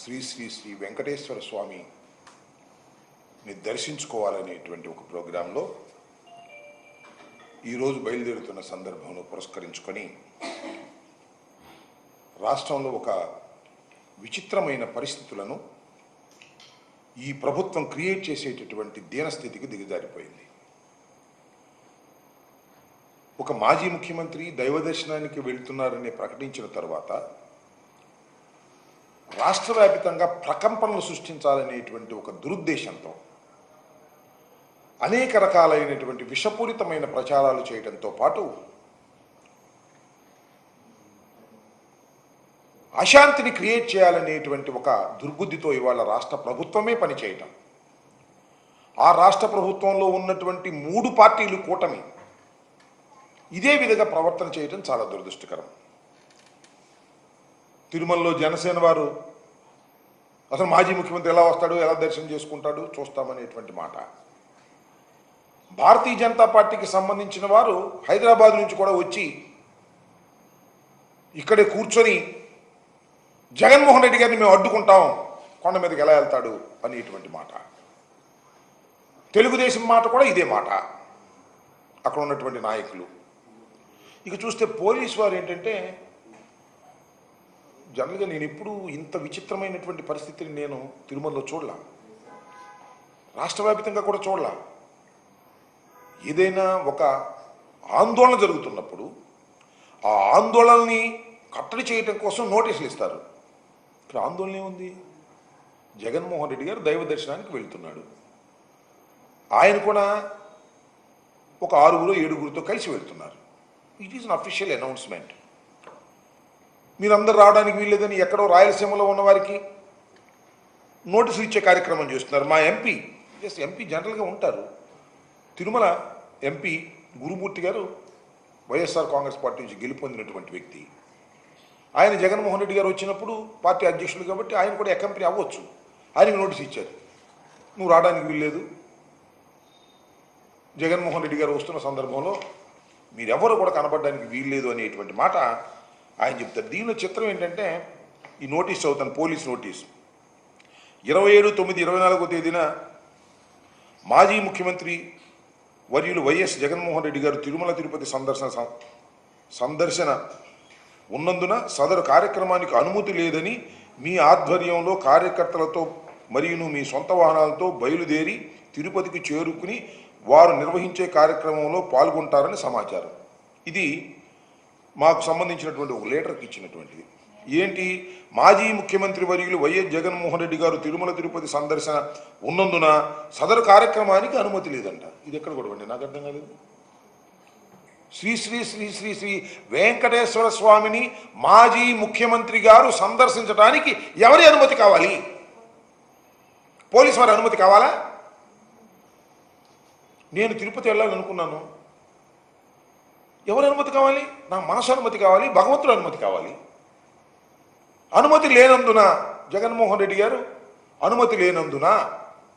శ్రీ శ్రీ శ్రీ వెంకటేశ్వర స్వామిని దర్శించుకోవాలనేటువంటి ఒక ప్రోగ్రాంలో ఈరోజు బయలుదేరుతున్న సందర్భంలో పురస్కరించుకొని రాష్ట్రంలో ఒక విచిత్రమైన పరిస్థితులను ఈ ప్రభుత్వం క్రియేట్ చేసేటటువంటి దీనస్థితికి దిగజారిపోయింది. ఒక మాజీ ముఖ్యమంత్రి దైవ దర్శనానికి వెళ్తున్నారని ప్రకటించిన తర్వాత రాష్ట్ర వ్యాప్తంగా ప్రకంపనలు సృష్టించాలనేటువంటి ఒక దురుద్దేశంతో అనేక రకాలైనటువంటి విషపూరితమైన ప్రచారాలు చేయడంతో పాటు అశాంతిని క్రియేట్ చేయాలనేటువంటి ఒక దుర్బుద్ధితో ఇవాళ రాష్ట్ర ప్రభుత్వమే పనిచేయటం, ఆ రాష్ట్ర ప్రభుత్వంలో ఉన్నటువంటి 3 పార్టీలు కూటమి ఇదే విధంగా ప్రవర్తన చేయడం చాలా దురదృష్టకరం. తిరుమలలో జనసేన వారు అసలు మాజీ ముఖ్యమంత్రి ఎలా వస్తాడు, ఎలా దర్శనం చేసుకుంటాడు చూస్తామనేటువంటి మాట. భారతీయ జనతా పార్టీకి సంబంధించిన వారు హైదరాబాద్ నుంచి కూడా వచ్చి ఇక్కడే కూర్చొని జగన్మోహన్ రెడ్డి గారిని మేము అడ్డుకుంటాం, కొండ మీదకి ఎలా వెళ్తాడు అనేటువంటి మాట. తెలుగుదేశం మాట కూడా ఇదే మాట, అక్కడ ఉన్నటువంటి నాయకులు. ఇక చూస్తే పోలీసు వారు ఏంటంటే, జనరల్గా నేను ఎప్పుడు ఇంత విచిత్రమైనటువంటి పరిస్థితిని నేను తిరుమలలో చూడలా, రాష్ట్ర వ్యాప్తంగా కూడా చూడలా. ఏదైనా ఒక ఆందోళన జరుగుతున్నప్పుడు ఆ ఆందోళనని కట్టడి చేయటం కోసం నోటీసులు ఇస్తారు. ఇక్కడ ఆందోళన ఏముంది? జగన్మోహన్ రెడ్డి గారు దైవ దర్శనానికి వెళ్తున్నాడు, ఆయన కూడా ఒక 6-7 కలిసి వెళ్తున్నారు. It is an official announcement. మీరందరూ రావడానికి వీల్లేదని ఎక్కడో రాయలసీమలో ఉన్న వారికి నోటీసులు ఇచ్చే కార్యక్రమం చేస్తున్నారు. మా ఎంపీ జనరల్గా ఉంటారు, తిరుమల ఎంపీ గురుమూర్తి గారు వైఎస్ఆర్ కాంగ్రెస్ పార్టీ నుంచి గెలుపొందినటువంటి వ్యక్తి. ఆయన జగన్మోహన్ రెడ్డి గారు వచ్చినప్పుడు పార్టీ అధ్యక్షులు కాబట్టి ఆయన కూడా అకంపెనీ అవ్వచ్చు. ఆయనకు నోటీస్ ఇచ్చారు, నువ్వు రావడానికి వీల్లేదు, జగన్మోహన్ రెడ్డి గారు వస్తున్న సందర్భంలో మీరెవరు కూడా కనబడడానికి వీల్లేదు అనేటువంటి మాట ఆయన చెప్తారు. దీనిలో చిత్రం ఏంటంటే, ఈ నోటీస్ చదువుతాను, పోలీస్ నోటీస్. 27/9/24 తేదీన మాజీ ముఖ్యమంత్రి వర్యులు వైఎస్ జగన్మోహన్ రెడ్డి గారు తిరుమల తిరుపతి సందర్శన ఉన్నందున సదరు కార్యక్రమానికి అనుమతి లేదని మీ ఆధ్వర్యంలో కార్యకర్తలతో మరియు మీ సొంత వాహనాలతో బయలుదేరి తిరుపతికి చేరుకుని వారు నిర్వహించే కార్యక్రమంలో పాల్గొంటారని సమాచారం. ఇది మాకు సంబంధించినటువంటి ఒక లెటర్కి ఇచ్చినటువంటిది. ఏంటి? మాజీ ముఖ్యమంత్రి వర్యులు వైఎస్ జగన్మోహన్ రెడ్డి గారు తిరుమల తిరుపతి సందర్శన ఉన్నందున సదరు కార్యక్రమానికి అనుమతి లేదంట. ఇది ఎక్కడ కూడా అండి, నాకు అర్థం కాలేదు. శ్రీ శ్రీ శ్రీ శ్రీ శ్రీ వెంకటేశ్వర స్వామిని మాజీ ముఖ్యమంత్రి గారు సందర్శించడానికి ఎవరి అనుమతి కావాలి? పోలీసు వారి అనుమతి కావాలా? నేను తిరుపతి వెళ్ళాలనుకున్నాను, ఎవరి అనుమతి కావాలి? నా మనసు అనుమతి కావాలి, భగవంతుడు అనుమతి కావాలి. అనుమతి లేనందున జగన్మోహన్ రెడ్డి గారు అనుమతి లేనందున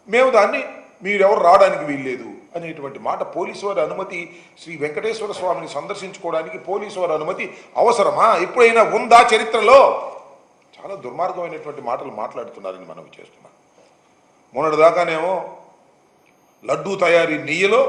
మేము దాన్ని మీరెవరు రావడానికి వీల్లేదు అనేటువంటి మాట. పోలీసు వారి అనుమతి, శ్రీ వెంకటేశ్వర స్వామిని సందర్శించుకోవడానికి పోలీసు వారి అనుమతి అవసరమా? ఎప్పుడైనా ఉందా చరిత్రలో? చాలా దుర్మార్గమైనటువంటి మాటలు మాట్లాడుతున్నారని మనం చేస్తున్నాం. మొన్నటిదాకానేమో లడ్డూ తయారీ నెయ్యిలో